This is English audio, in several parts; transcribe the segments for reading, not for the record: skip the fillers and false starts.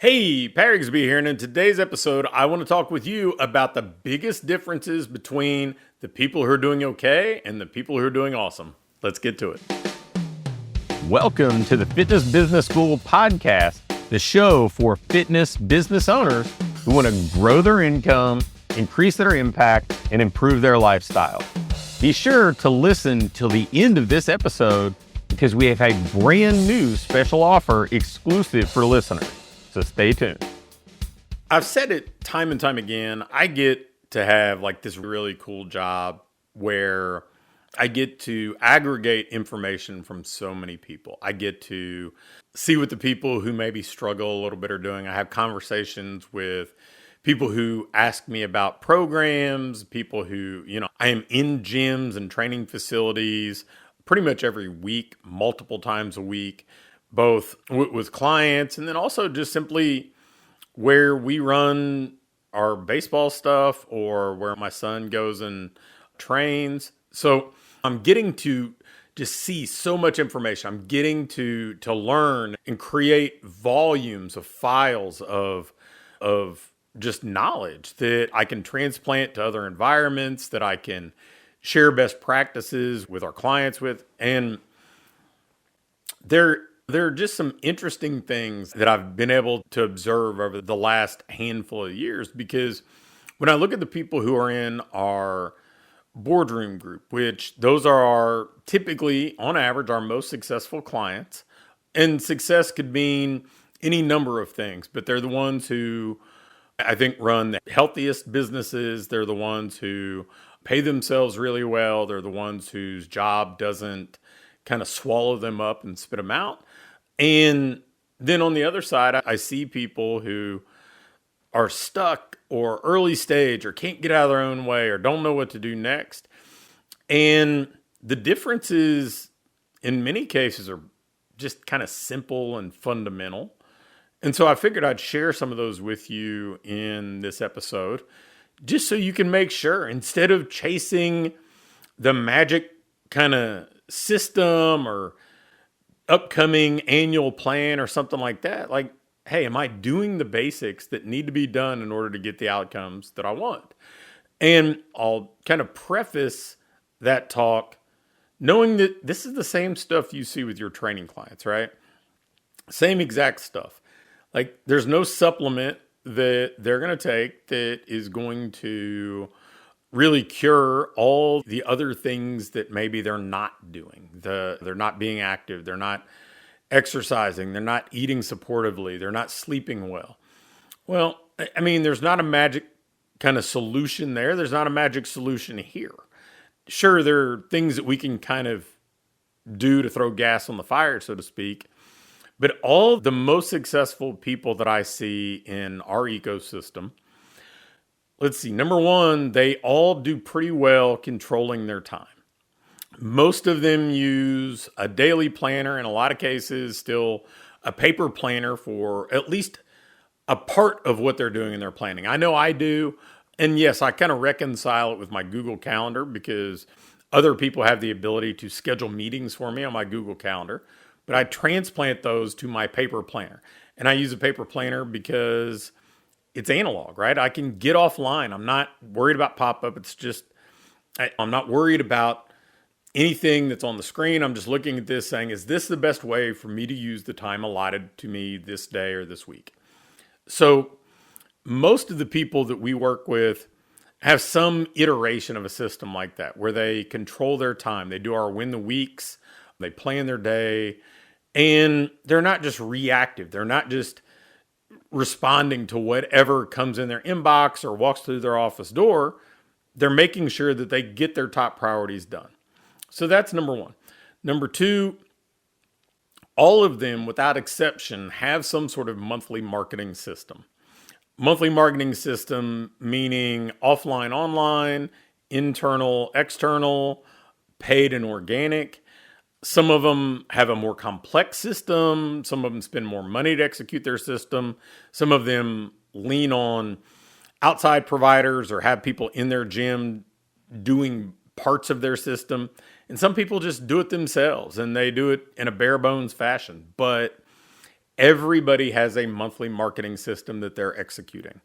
Hey, Rigsby here, and in today's episode, I want to talk with you about the biggest differences between the people who are doing okay and the people who are doing awesome. Let's get to it. Welcome to the Fitness Business School podcast, the show for fitness business owners who want to grow their income, increase their impact, and improve their lifestyle. Be sure to listen till the end of this episode because we have a brand new special offer exclusive for listeners. So stay tuned. I've said it time and time again. I get to have like this really cool job where I get to aggregate information from so many people. I get to see what the people who maybe struggle a little bit are doing. I have conversations with people who ask me about programs, people who, I am in gyms and training facilities pretty much every week, multiple times a week, both with clients and then also just simply where we run our baseball stuff or where my son goes and trains. So I'm getting to just see so much information. I'm getting to learn and create volumes of files of just knowledge that I can transplant to other environments, that I can share best practices with our clients with. And there are just some interesting things that I've been able to observe over the last handful of years, because when I look at the people who are in our boardroom group, which those are typically, on average, our most successful clients, and success could mean any number of things, but they're the ones who I think run the healthiest businesses. They're the ones who pay themselves really well. They're the ones whose job doesn't kind of swallow them up and spit them out. And then on the other side, I see people who are stuck or early stage or can't get out of their own way or don't know what to do next. And the differences in many cases are just kind of simple and fundamental. And so I figured I'd share some of those with you in this episode, just so you can make sure, instead of chasing the magic kind of system or upcoming annual plan or something like that, like, hey, am I doing the basics that need to be done in order to get the outcomes that I want? And I'll kind of preface that talk knowing that this is the same stuff you see with your training clients, right? Same exact stuff. Like, there's no supplement that they're going to take that is going to really cure all the other things that maybe they're not doing. They're not being active. They're not exercising. They're not eating supportively. They're not sleeping well. Well, I mean, there's not a magic kind of solution there. There's not a magic solution here. Sure, there are things that we can kind of do to throw gas on the fire, so to speak. But all the most successful people that I see in our ecosystem, let's see, number one, they all do pretty well controlling their time. Most of them use a daily planner, in a lot of cases, still a paper planner for at least a part of what they're doing in their planning. I know I do. And yes, I kind of reconcile it with my Google Calendar because other people have the ability to schedule meetings for me on my Google Calendar. But I transplant those to my paper planner. And I use a paper planner because it's analog, right? I can get offline. I'm not worried about pop-up. It's just, I'm not worried about anything that's on the screen. I'm just looking at this saying, is this the best way for me to use the time allotted to me this day or this week? So most of the people that we work with have some iteration of a system like that, where they control their time. They do our win the weeks. They plan their day. And they're not just reactive. They're not just responding to whatever comes in their inbox or walks through their office door. They're making sure that they get their top priorities done. So that's number one. Number two, all of them, without exception, have some sort of monthly marketing system. Monthly marketing system meaning offline, online, internal, external, paid and organic. Some of them have a more complex system. Some of them spend more money to execute their system. Some of them lean on outside providers or have people in their gym doing parts of their system. And some people just do it themselves and they do it in a bare bones fashion. But everybody has a monthly marketing system that they're executing.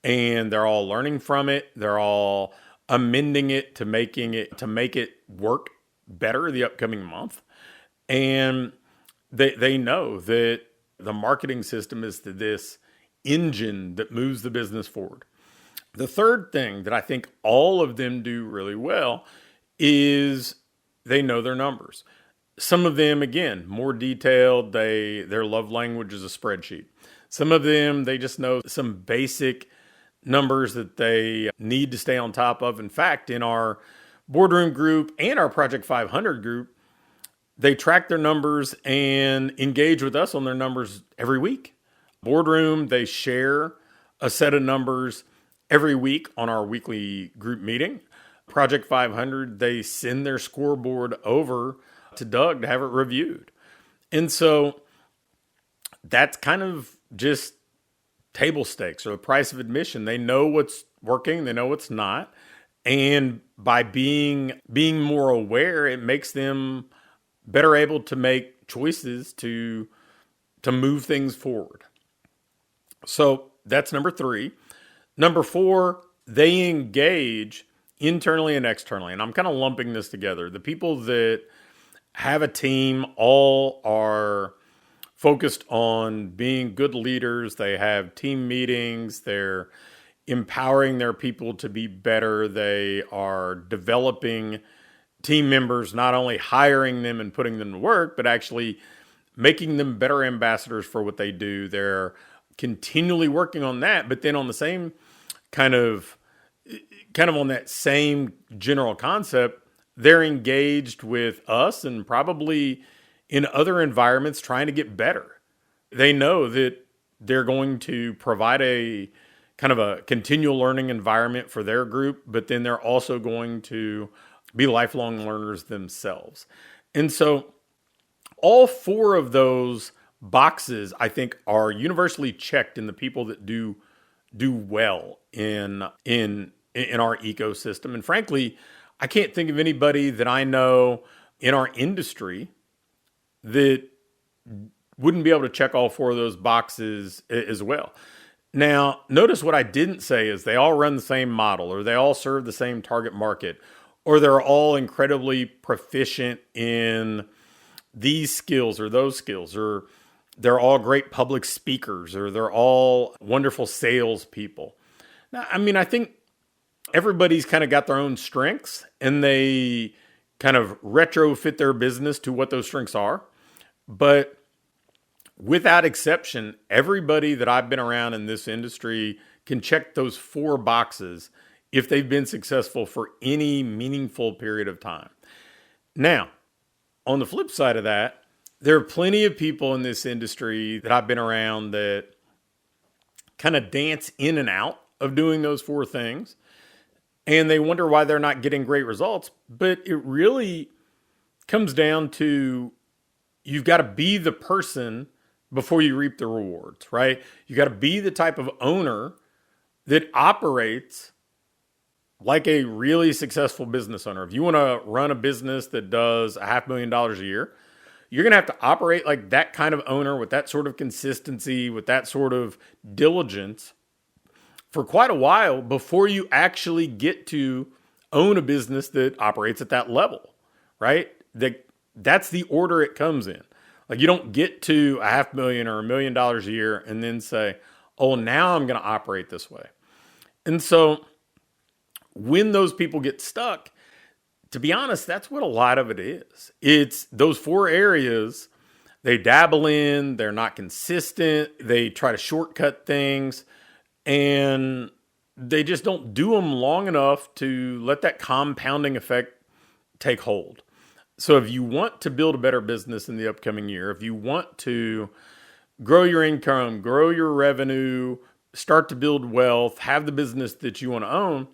And they're all learning from it. They're all amending it to make it work better the upcoming month. And they know that the marketing system is this engine that moves the business forward. The third thing that I think all of them do really well is they know their numbers. Some of them, again, more detailed. Their love language is a spreadsheet. Some of them, they just know some basic numbers that they need to stay on top of. In fact, in our boardroom group and our Project 500 group, they track their numbers and engage with us on their numbers every week. Boardroom, they share a set of numbers every week on our weekly group meeting. Project 500, they send their scoreboard over to Doug to have it reviewed. And so that's kind of just table stakes or the price of admission. They know what's working, they know what's not. And by being more aware, it makes them better able to make choices to move things forward. So that's number 3. Number 4, they engage internally and externally. And I'm kind of lumping this together. The people that have a team all are focused on being good leaders. They have team meetings. They're empowering their people to be better. They are developing team members, not only hiring them and putting them to work, but actually making them better ambassadors for what they do. They're continually working on that, but then on the same kind of on that same general concept, they're engaged with us and probably in other environments trying to get better. They know that they're going to provide a kind of a continual learning environment for their group, but then they're also going to be lifelong learners themselves. And so all 4 of those boxes, I think, are universally checked in the people that do well in our ecosystem. And frankly, I can't think of anybody that I know in our industry that wouldn't be able to check all 4 of those boxes as well. Now, notice what I didn't say is they all run the same model, or they all serve the same target market, or they're all incredibly proficient in these skills or those skills, or they're all great public speakers, or they're all wonderful salespeople. Now, I mean, I think everybody's kind of got their own strengths, and they kind of retrofit their business to what those strengths are. But without exception, everybody that I've been around in this industry can check those 4 boxes if they've been successful for any meaningful period of time. Now, on the flip side of that, there are plenty of people in this industry that I've been around that kind of dance in and out of doing those 4 things, and they wonder why they're not getting great results. But it really comes down to you've got to be the person before you reap the rewards, right? You got to be the type of owner that operates like a really successful business owner. If you want to run a business that does $500,000 a year, you're going to have to operate like that kind of owner with that sort of consistency, with that sort of diligence for quite a while before you actually get to own a business that operates at that level, right? That's the order it comes in. Like, you don't get to $500,000 or $1 million a year and then say, oh, now I'm going to operate this way. And so when those people get stuck, to be honest, that's what a lot of it is. It's those 4 areas they dabble in, they're not consistent, they try to shortcut things, and they just don't do them long enough to let that compounding effect take hold. So if you want to build a better business in the upcoming year, if you want to grow your income, grow your revenue, start to build wealth, have the business that you want to own,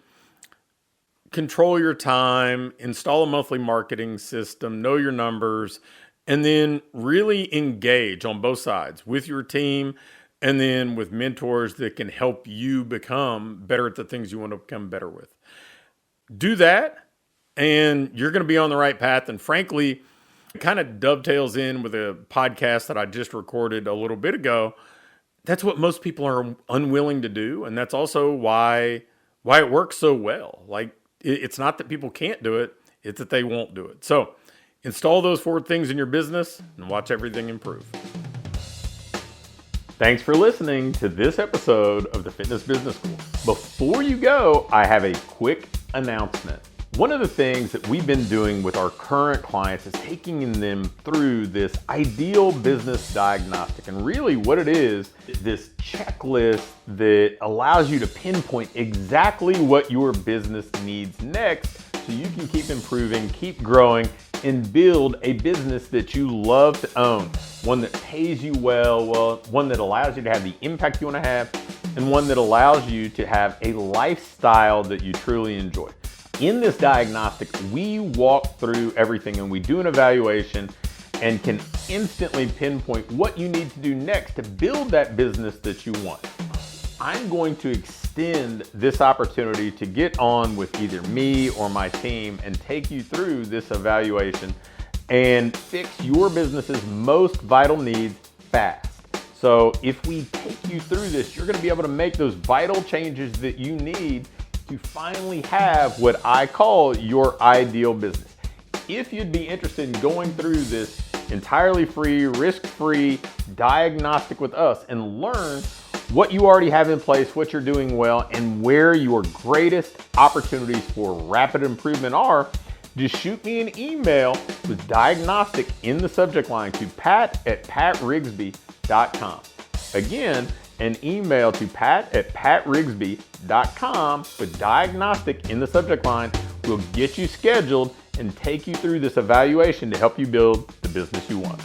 control your time, install a monthly marketing system, know your numbers, and then really engage on both sides with your team and then with mentors that can help you become better at the things you want to become better with. Do that, and you're going to be on the right path. And frankly, It kind of dovetails in with a podcast that I just recorded a little bit ago. That's what most people are unwilling to do, and that's also why it works so well. Like, it's not that people can't do it, it's that they won't do it. So install those 4 things in your business and watch everything improve. Thanks for listening to this episode of the Fitness Business School. Before you go, I have a quick announcement. One of the things that we've been doing with our current clients is taking them through this ideal business diagnostic. And really what it is this checklist that allows you to pinpoint exactly what your business needs next so you can keep improving, keep growing, and build a business that you love to own. One that pays you well, one that allows you to have the impact you want to have, and one that allows you to have a lifestyle that you truly enjoy. In this diagnostic, we walk through everything and we do an evaluation and can instantly pinpoint what you need to do next to build that business that you want. I'm going to extend this opportunity to get on with either me or my team and take you through this evaluation and fix your business's most vital needs fast. So if we take you through this, you're going to be able to make those vital changes that you need to finally have what I call your ideal business. If you'd be interested in going through this entirely free, risk-free diagnostic with us and learn what you already have in place, what you're doing well, and where your greatest opportunities for rapid improvement are, just shoot me an email with diagnostic in the subject line to pat@patrigsby.com. Again, an email to pat@patrigsby.com with diagnostic in the subject line will get you scheduled and take you through this evaluation to help you build the business you want.